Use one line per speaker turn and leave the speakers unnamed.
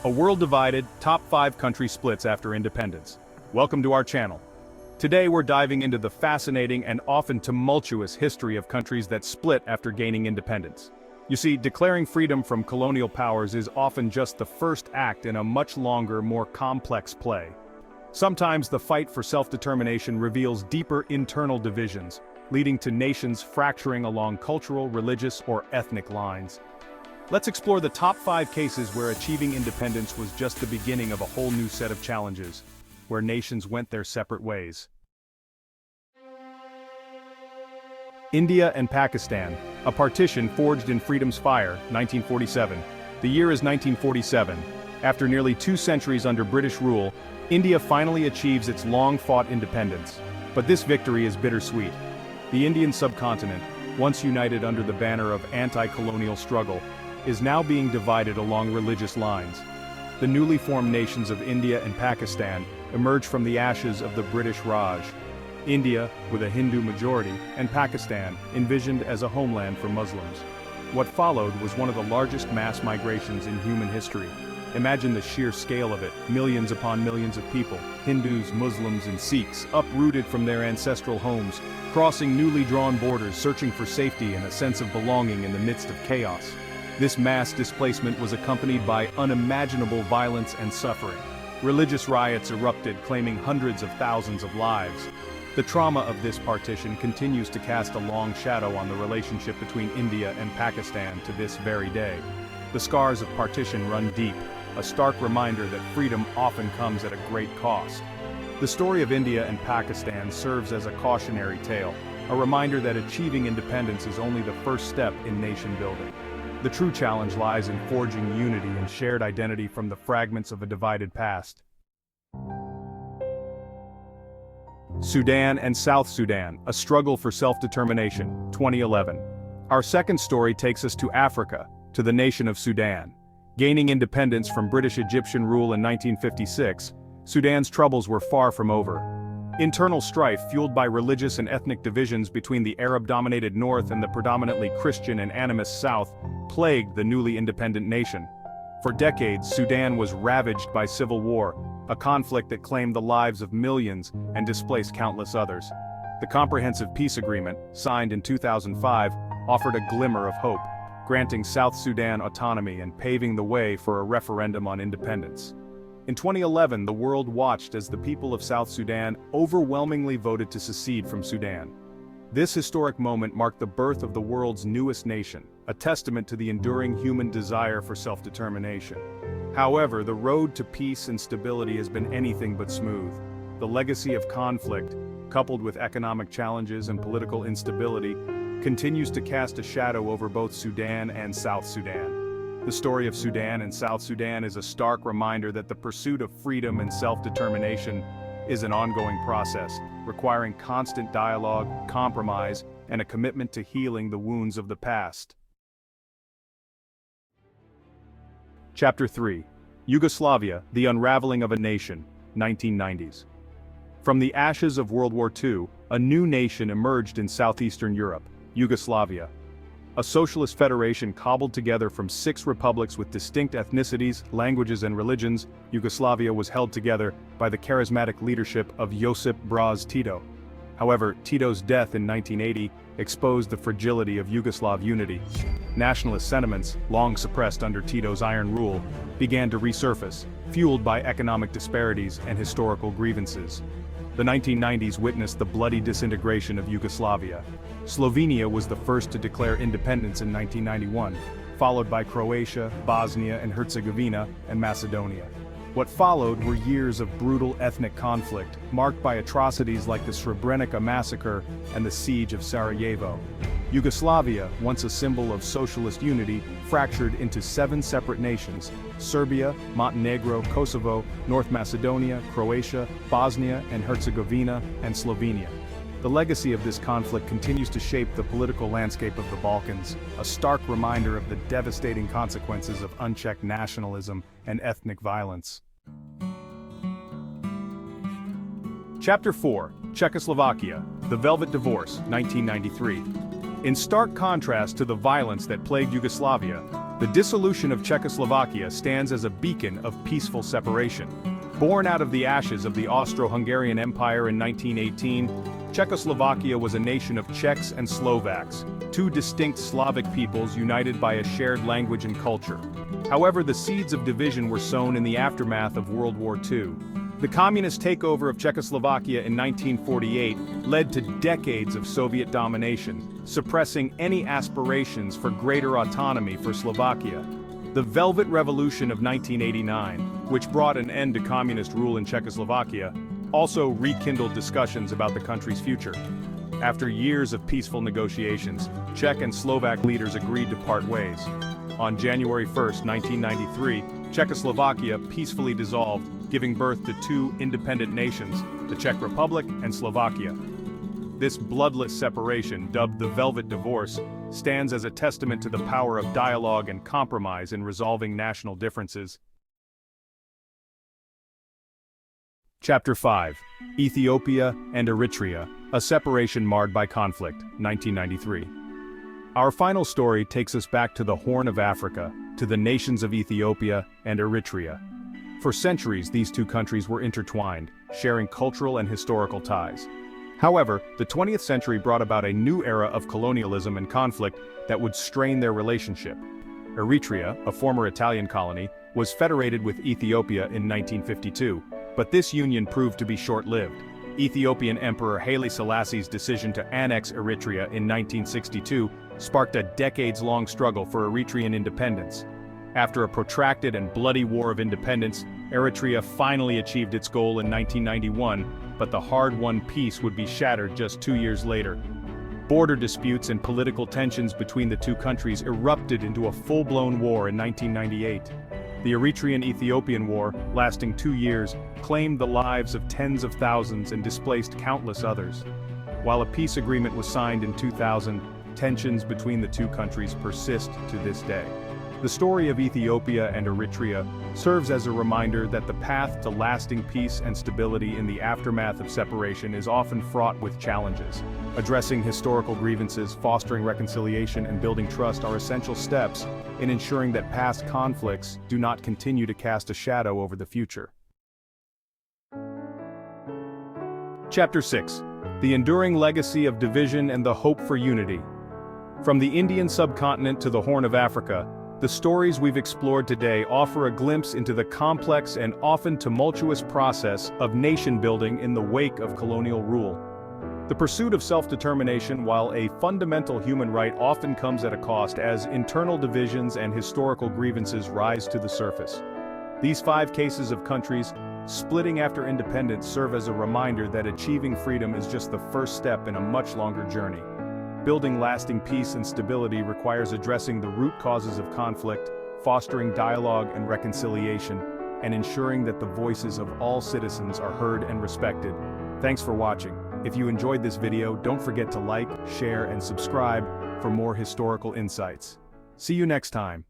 A world divided, top 5 country splits after independence. Welcome to our channel. Today we're diving into the fascinating and often tumultuous history of countries that split after gaining independence. You see, declaring freedom from colonial powers is often just the first act in a much longer, more complex play. Sometimes the fight for self-determination reveals deeper internal divisions, leading to nations fracturing along cultural, religious, or ethnic lines. Let's explore the top 5 cases where achieving independence was just the beginning of a whole new set of challenges, where nations went their separate ways. India and Pakistan, a partition forged in freedom's fire, 1947. The year is 1947. After nearly 2 centuries under British rule, India finally achieves its long-fought independence. But this victory is bittersweet. The Indian subcontinent, once united under the banner of anti-colonial struggle, is now being divided along religious lines. The newly formed nations of India and Pakistan emerge from the ashes of the British Raj. India, with a Hindu majority, and Pakistan, envisioned as a homeland for Muslims. What followed was one of the largest mass migrations in human history. Imagine the sheer scale of it, millions upon millions of people, Hindus, Muslims, and Sikhs, uprooted from their ancestral homes, crossing newly drawn borders, searching for safety and a sense of belonging in the midst of chaos. This mass displacement was accompanied by unimaginable violence and suffering. Religious riots erupted, claiming hundreds of thousands of lives. The trauma of this partition continues to cast a long shadow on the relationship between India and Pakistan to this very day. The scars of partition run deep, a stark reminder that freedom often comes at a great cost. The story of India and Pakistan serves as a cautionary tale, a reminder that achieving independence is only the first step in nation building. The true challenge lies in forging unity and shared identity from the fragments of a divided past. Sudan and South Sudan, a struggle for self-determination, 2011. Our second story takes us to Africa, to the nation of Sudan. Gaining independence from British Egyptian rule in 1956, Sudan's troubles were far from over. Internal strife fueled by religious and ethnic divisions between the Arab-dominated north and the predominantly Christian and animist south plagued the newly independent nation. For decades, Sudan was ravaged by civil war, a conflict that claimed the lives of millions and displaced countless others. The Comprehensive Peace Agreement, signed in 2005, offered a glimmer of hope, granting South Sudan autonomy and paving the way for a referendum on independence. In 2011, the world watched as the people of South Sudan overwhelmingly voted to secede from Sudan. This historic moment marked the birth of the world's newest nation, a testament to the enduring human desire for self-determination. However, the road to peace and stability has been anything but smooth. The legacy of conflict, coupled with economic challenges and political instability, continues to cast a shadow over both Sudan and South Sudan. The story of Sudan and South Sudan is a stark reminder that the pursuit of freedom and self-determination is an ongoing process, requiring constant dialogue, compromise, and a commitment to healing the wounds of the past. Chapter 3. Yugoslavia, the Unraveling of a Nation, 1990s. From the ashes of World War II, a new nation emerged in southeastern Europe, Yugoslavia. A socialist federation cobbled together from 6 republics with distinct ethnicities, languages and religions, Yugoslavia was held together by the charismatic leadership of Josip Broz Tito. However, Tito's death in 1980 exposed the fragility of Yugoslav unity. Nationalist sentiments, long suppressed under Tito's iron rule, began to resurface, fueled by economic disparities and historical grievances. The 1990s witnessed the bloody disintegration of Yugoslavia. Slovenia was the first to declare independence in 1991, followed by Croatia, Bosnia and Herzegovina, and Macedonia. What followed were years of brutal ethnic conflict, marked by atrocities like the Srebrenica massacre and the siege of Sarajevo. Yugoslavia, once a symbol of socialist unity, fractured into 7 separate nations: Serbia, Montenegro, Kosovo, North Macedonia, Croatia, Bosnia and Herzegovina, and Slovenia. The legacy of this conflict continues to shape the political landscape of the Balkans, a stark reminder of the devastating consequences of unchecked nationalism and ethnic violence. Chapter 4. Czechoslovakia, The Velvet Divorce, 1993. In stark contrast to the violence that plagued Yugoslavia, The dissolution of Czechoslovakia stands as a beacon of peaceful separation. Born out of the ashes of the Austro-Hungarian Empire in 1918, Czechoslovakia was a nation of Czechs and Slovaks, two distinct Slavic peoples united by a shared language and culture. However, the seeds of division were sown in the aftermath of World War II. The communist takeover of Czechoslovakia in 1948 led to decades of Soviet domination, suppressing any aspirations for greater autonomy for Slovakia. The Velvet Revolution of 1989, which brought an end to communist rule in Czechoslovakia, also rekindled discussions about the country's future. After years of peaceful negotiations, Czech and Slovak leaders agreed to part ways. On January 1, 1993, Czechoslovakia peacefully dissolved, giving birth to two independent nations, the Czech Republic and Slovakia. This bloodless separation, dubbed the Velvet Divorce, stands as a testament to the power of dialogue and compromise in resolving national differences. Chapter 5. Ethiopia and Eritrea, a separation marred by conflict, 1993. Our final story takes us back to the Horn of Africa, to the nations of Ethiopia and Eritrea. For centuries, these two countries were intertwined, sharing cultural and historical ties. However, the 20th century brought about a new era of colonialism and conflict that would strain their relationship. Eritrea, a former Italian colony, was federated with Ethiopia in 1952, but this union proved to be short-lived. Ethiopian Emperor Haile Selassie's decision to annex Eritrea in 1962 sparked a decades-long struggle for Eritrean independence. After a protracted and bloody war of independence, Eritrea finally achieved its goal in 1991, but the hard-won peace would be shattered just 2 years later. Border disputes and political tensions between the two countries erupted into a full-blown war in 1998. The Eritrean-Ethiopian War, lasting 2 years, claimed the lives of tens of thousands and displaced countless others. While a peace agreement was signed in 2000, tensions between the two countries persist to this day. The story of Ethiopia and Eritrea serves as a reminder that the path to lasting peace and stability in the aftermath of separation is often fraught with challenges. Addressing historical grievances, fostering reconciliation, and building trust are essential steps in ensuring that past conflicts do not continue to cast a shadow over the future. Chapter 6. The Enduring Legacy of Division and the Hope for Unity. From the Indian subcontinent to the Horn of Africa, the stories we've explored today offer a glimpse into the complex and often tumultuous process of nation-building in the wake of colonial rule. The pursuit of self-determination, while a fundamental human right, often comes at a cost as internal divisions and historical grievances rise to the surface. These 5 cases of countries splitting after independence serve as a reminder that achieving freedom is just the first step in a much longer journey. Building lasting peace and stability requires addressing the root causes of conflict, fostering dialogue and reconciliation, and ensuring that the voices of all citizens are heard and respected. Thanks for watching. If you enjoyed this video, don't forget to like, share, and subscribe for more historical insights. See you next time.